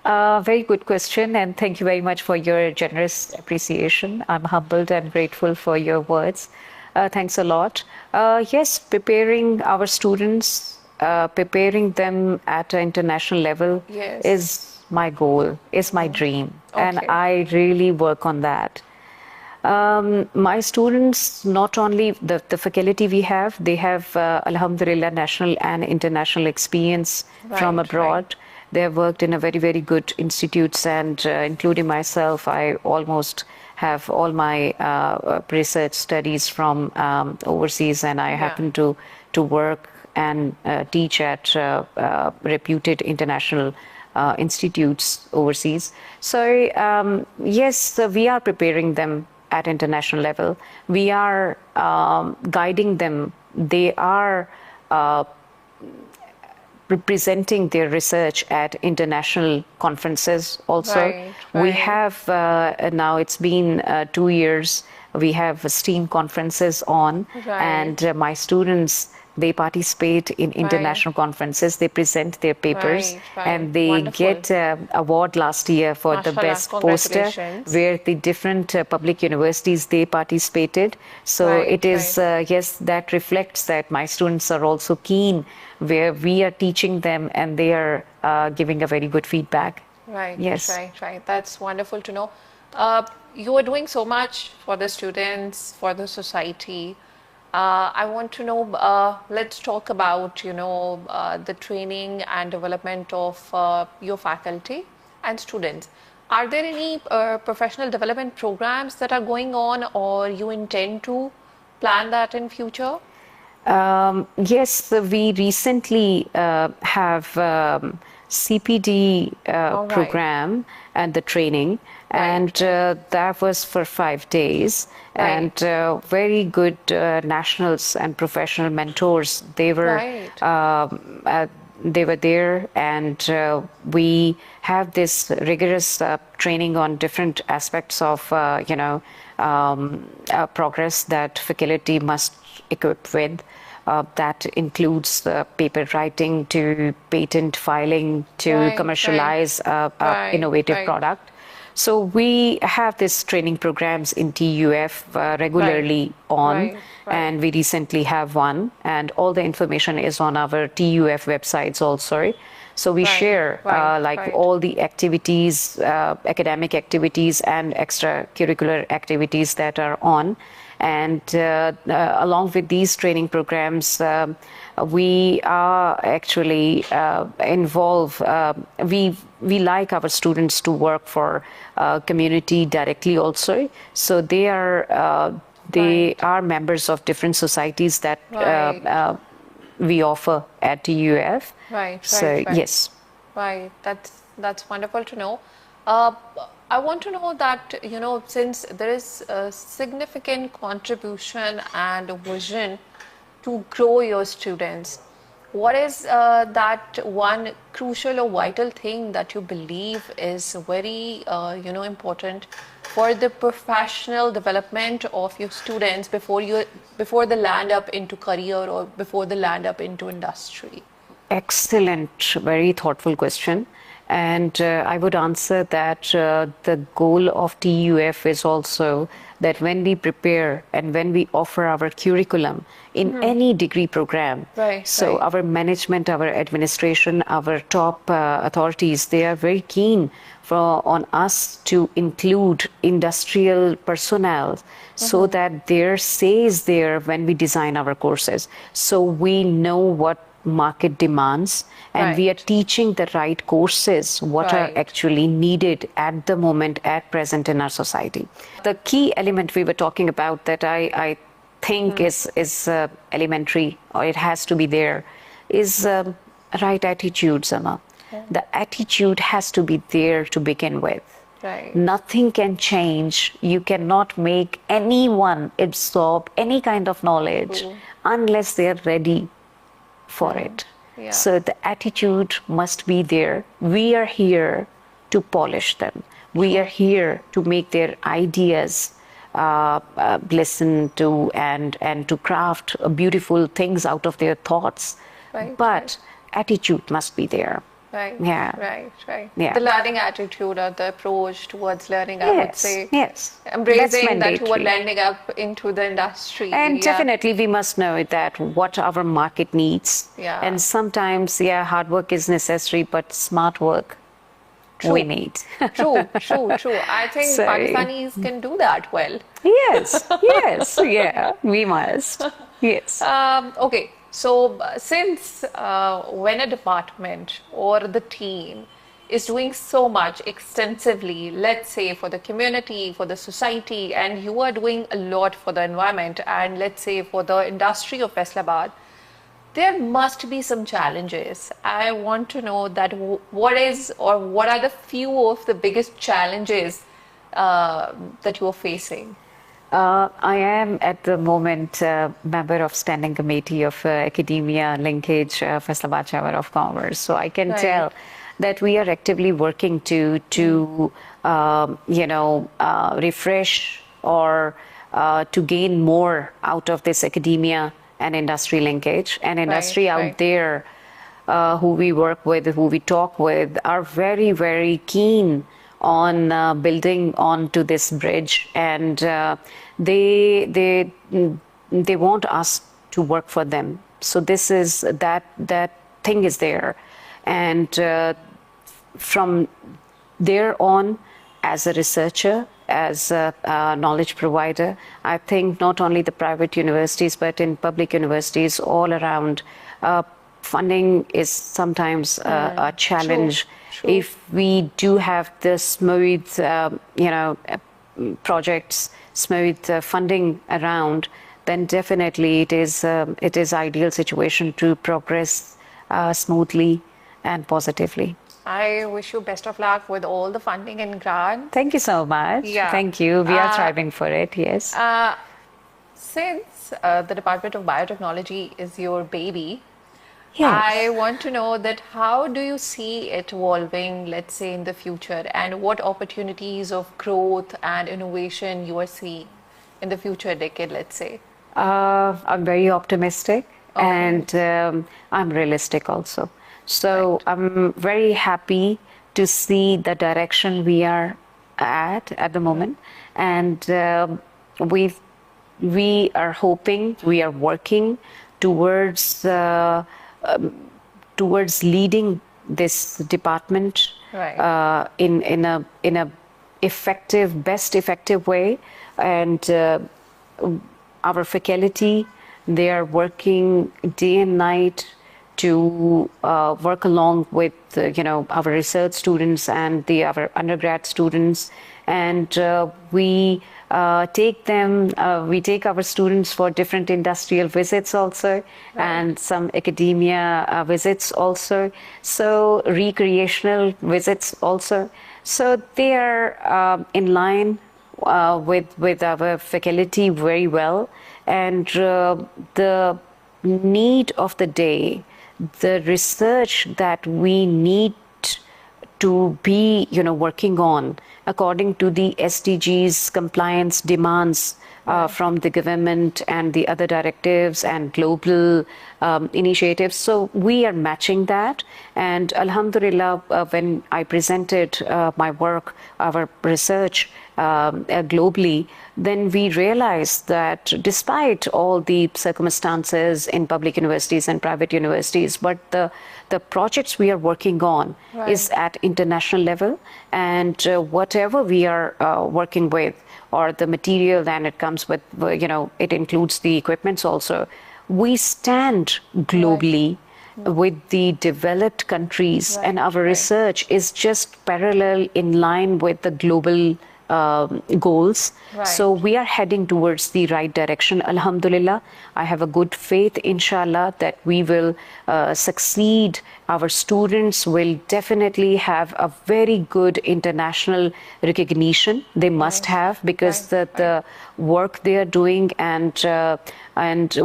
Very good question, and thank you very much for your generous appreciation. I'm humbled and grateful for your words. Thanks a lot. Yes, preparing our students, preparing them at an international level Yes. is my goal, is my dream, and Okay. I really work on that. My students, not only the faculty we have, they have, Alhamdulillah, national and international experience from Right, abroad. They have worked in a very, very good institutes, and including myself, I almost have all my research studies from overseas, and I happen to work and teach at reputed international institutes overseas. So yes, we are preparing them at international level. We are guiding them. They are representing their research at international conferences also. Right, We right. have, now it's been 2 years, we have STEAM conferences on, Right. and my students, they participate in international conferences, they present their papers, Right, right. and they Wonderful. get award last year for the Mashallah, best poster, congratulations. where the different public universities, they participated. So Right, it is, yes, that reflects that my students are also keen, where we are teaching them and they are giving a very good feedback. Right, Yes. right. That's wonderful to know. You are doing so much for the students, for the society. I want to know, let's talk about, the training and development of your faculty and students. Are there any professional development programs that are going on, or you intend to plan that in future? Yes, we recently have CPD All right. program and the training, and that was for 5 days. Right. And very good nationals and professional mentors. They were Right. they were there, and we have this rigorous training on different aspects of progress that faculty must equip with. That includes paper writing to patent filing to Right, commercialize a Right, innovative right. product. So we have this training programs in TUF regularly on, Right, right. and we recently have one, and all the information is on our TUF websites also. So we Right, share right. all the activities, academic activities and extracurricular activities that are on. And along with these training programs, we are actually involved. We like our students to work for community directly also. So they are members of different societies that Right. we offer at TUF. Right, So right. yes. Right, that's wonderful to know. I want to know that, since there is a significant contribution and vision to grow your students, what is that one crucial or vital thing that you believe is very, important for the professional development of your students before they land up into career or before they land up into industry? Excellent, very thoughtful question. And I would answer that the goal of TUF is also that when we prepare and when we offer our curriculum in any degree program, Right, so right. our management, our administration, our top authorities, they are very keen on us to include industrial personnel so that their say is there when we design our courses. So we know what market demands, and we are Right. teaching the right courses, what are Right. actually needed at the moment, at present in our society. The key element we were talking about that I think is elementary, or it has to be there, is right attitude, Sama. The attitude has to be there to begin with. Right. Nothing can change. You cannot make anyone absorb any kind of knowledge unless they are ready for it. Yeah. So the attitude must be there. We are here to polish them. We are here to make their ideas listen to and to craft beautiful things out of their thoughts. Right, But attitude must be there. Right. Yeah. Right. Yeah. The learning attitude or the approach towards learning, I would say. Yes. That's Embracing that you were mandatory. landing up into the industry. And Yeah. definitely we must know that what our market needs. Yeah. And sometimes, hard work is necessary, but smart work we need. True. I think So- Pakistanis can do that well. Yes, yeah, we must. Yes. Okay, so since when a department or the team is doing so much extensively, let's say for the community, for the society, and you are doing a lot for the environment, and let's say for the industry of Faisalabad, there must be some challenges. I want to know that what are the few of the biggest challenges that you are facing? I am at the moment member of standing committee of academia linkage Faisalabad Chamber of Commerce. So I can Right. tell that we are actively working to refresh or to gain more out of this academia and industry linkage. And industry out right. there who we work with, who we talk with, are very, very keen on building onto this bridge, and they want us to work for them. So this is that thing is there, and from there on, as a researcher, as a knowledge provider, I think not only the private universities but in public universities all around, funding is sometimes a challenge. True. If we do have the smooth, projects, smooth funding around, then definitely it is ideal situation to progress smoothly and positively. I wish you best of luck with all the funding and grant. Thank you so much. Yeah. Thank you. We are striving for it. Yes. Since the Department of Biotechnology is your baby, Yes. I want to know that how do you see it evolving, let's say, in the future, and what opportunities of growth and innovation you are seeing in the future decade, let's say? I'm very optimistic, Okay. and I'm realistic also. So I'm very happy to see the direction we are at the moment, and we are hoping, we are working towards leading this department Right. in a best effective way, and our faculty, they are working day and night to work along with our research students and our undergrad students, and we take our students for different industrial visits also, and some academia visits also, so recreational visits also. So they are in line with our faculty very well, and the need of the day, the research that we need to be working on according to the SDGs compliance demands from the government and the other directives and global initiatives. So we are matching that, and Alhamdulillah, when I presented my work, our research globally, then we realized that despite all the circumstances in public universities and private universities, but the projects we are working on is at international level, and whatever we are working with, or the material, then it comes with, it includes the equipments also. We stand globally with the developed countries, and our research is just parallel in line with the global goals. So we are heading towards the right direction. Alhamdulillah, I have a good faith, inshallah, that we will succeed. Our students will definitely have a very good international recognition. They must have, because the work they are doing, and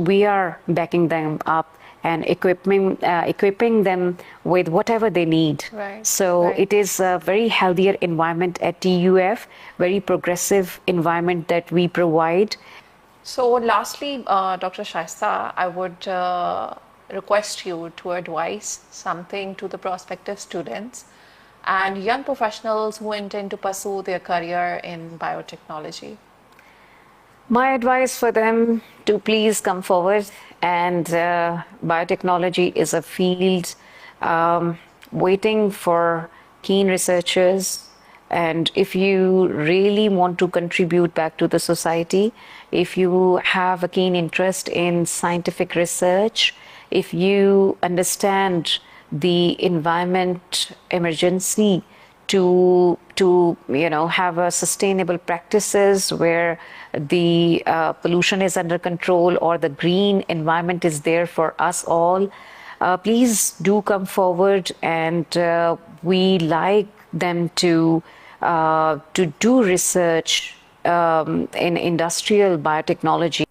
we are backing them up and equipping them with whatever they need. So it is a very healthier environment at TUF, very progressive environment that we provide. So lastly, Dr. Shaista, I would request you to advise something to the prospective students and young professionals who intend to pursue their career in biotechnology? My advice for them to please come forward, and biotechnology is a field waiting for keen researchers. And if you really want to contribute back to the society, if you have a keen interest in scientific research, if you understand the environment emergency, to have a sustainable practices where the pollution is under control or the green environment is there for us all, please do come forward, and we like them to do research in industrial biotechnology.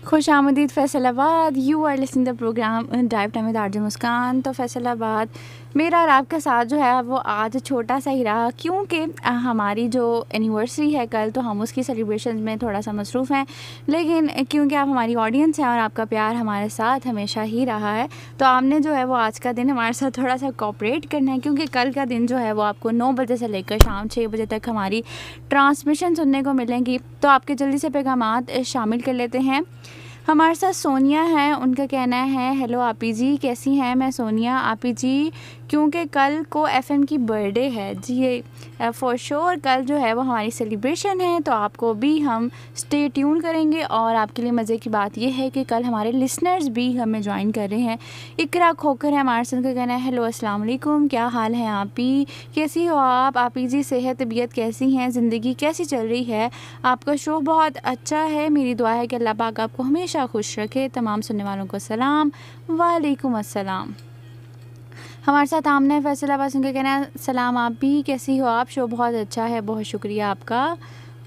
खुश आमदीद Faisalabad. You are listening the programme drive time with RJ Muskan. तो फैसलाबाद मेरा और आपका साथ जो है वो आज छोटा सा ही रहा, क्योंकि हमारी जो एनिवर्सरी है कल, तो हम उसकी सेलिब्रेशन में थोड़ा सा मसरूफ़ हैं। लेकिन क्योंकि आप हमारी ऑडियंस हैं और आपका प्यार हमारे साथ हमेशा ही रहा है, तो आपने जो है वो आज का दिन हमारे साथ थोड़ा सा कोऑपरेट करना है, क्योंकि कल का दिन जो है वो आपको 9 बजे से लेकर शाम 6 बजे तक हमारी ट्रांसमिशन सुनने को मिलेंगी। तो आपके जल्दी से पैगामात शामिल कर लेते हैं। हमारे साथ सोनिया है, उनका कहना है हेलो आपी जी, कैसी हैं? मैं सोनिया। आपी जी, क्योंकि कल को एफएम की बर्थडे है जी, फॉर श्योर कल जो है वो हमारी सेलिब्रेशन है, तो आपको भी हम स्टे ट्यून करेंगे। और आपके लिए मज़े की बात यह है कि कल हमारे लिसनर्स भी हमें ज्वाइन कर रहे हैं। इकरा खोकर है हमारे साथ, का कहना है हेलो अस्सलाम वालेकुम, क्या हाल है आपी, कैसी हो आप? आपी जी सेहत तबीयत कैसी हैं, ज़िंदगी कैसी चल रही है? आपका शो बहुत अच्छा है, मेरी दुआ है कि अल्लाह पाक आपको हमेशा खुश रखे। तमाम सुनने वालों को सलाम। वालेकुम अस्सलाम। हमारे साथ आमना फैसलाबाद सुन के कहना है सलाम आप भी, कैसी हो आप? शो बहुत अच्छा है, बहुत शुक्रिया आपका।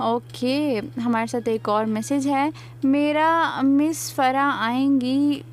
ओके, हमारे साथ एक और मैसेज है, मेरा मिस फ़रा आएंगी।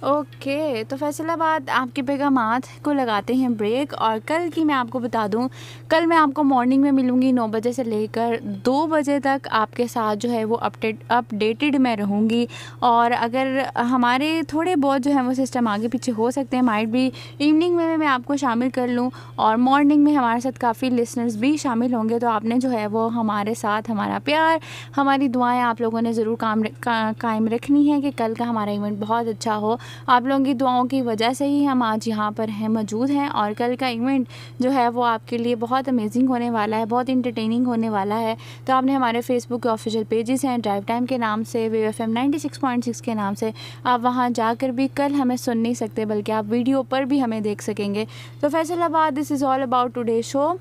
ओके, तो फैसलाबाद आपके पैगामात को लगाते हैं ब्रेक। और कल की मैं आपको बता दूं, कल मैं आपको मॉर्निंग में मिलूँगी 9 बजे से लेकर 2 बजे तक। आपके साथ जो है वो अपडेटेड मैं रहूँगी। और अगर हमारे थोड़े बहुत जो है वो सिस्टम आगे पीछे हो सकते हैं, माइट भी इवनिंग में मैं आपको शामिल कर लूँ, और मॉर्निंग में हमारे साथ काफ़ी लिसनर्स भी शामिल होंगे। तो आपने जो है वो हमारे साथ हमारा प्यार, हमारी दुआएँ आप लोगों ने ज़रूर कायम रखनी है कि कल का हमारा इवेंट बहुत अच्छा हो। आप लोगों की दुआओं की वजह से ही हम आज यहाँ पर हैं, मौजूद हैं। और कल का इवेंट जो है वो आपके लिए बहुत अमेजिंग होने वाला है, बहुत इंटरटेनिंग होने वाला है। तो आपने हमारे फेसबुक के ऑफिशियल पेजेस हैं, ड्राइव टाइम के नाम से, FM96.6 के नाम से, आप वहाँ जाकर भी कल हमें सुन नहीं सकते, बल्कि आप वीडियो पर भी हमें देख सकेंगे। तो Faisalabad, this is all about today show.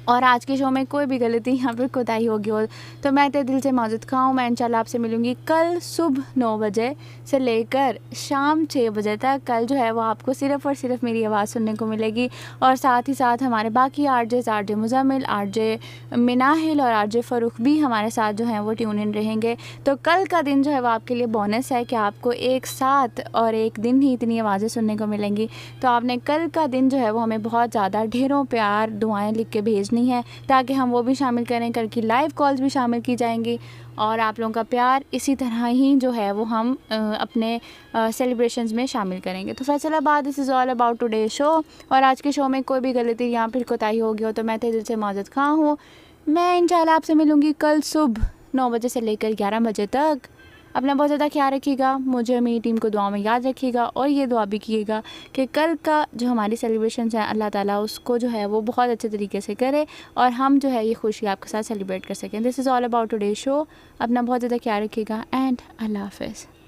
और आज के शो में कोई भी गलती यहाँ पर कोताही होगी हो तो मैं तेरे दिल से मौजूद खाऊँ। मैं इंशाल्लाह आपसे मिलूँगी कल सुबह 9 बजे से लेकर शाम 6 बजे तक। कल जो है वो आपको सिर्फ़ और सिर्फ मेरी आवाज़ सुनने को मिलेगी, और साथ ही साथ हमारे बाकी आरजे मुज़म्मिल, आरजे मिनाहिल और आरजे फ़रूख भी हमारे साथ जो हैं वो ट्यून इन रहेंगे। तो कल का दिन जो है वो आपके लिए बोनस है कि आपको एक साथ और एक दिन ही इतनी आवाज़ें सुनने को मिलेंगी। तो आपने कल का दिन जो है वो हमें बहुत ज़्यादा ढेरों प्यार दुआएँ लिख के भेजनी है, ताकि हम वो भी शामिल करें। कल की लाइव कॉल्स भी शामिल की जाएंगी, और आप लोगों का प्यार इसी तरह ही जो है वो हम अपने सेलिब्रेशंस में शामिल करेंगे। तो Faisalabad, this is all about today show. और आज के शो में कोई भी गलती या फिर कोताही होगी हो तो मैं तेरे दिल से मौजूद खां हूँ। मैं इंशाल्लाह आपसे मिलूँगी कल सुबह 9 बजे से लेकर 11 बजे तक। अपना बहुत ज़्यादा ख्याल रखिएगा, मुझे मेरी टीम को दुआ में याद रखिएगा, और ये दुआ भी कीजिएगा कि कल का जो हमारी सेलिब्रेशंस हैं अल्लाह ताला उसको जो है वो बहुत अच्छे तरीके से करे, और हम जो है ये खुशी आपके साथ सेलिब्रेट कर सकें। This is all about today show. अपना बहुत ज़्यादा ख्याल रखिएगा, एंड अल्लाह हाफ़िज़।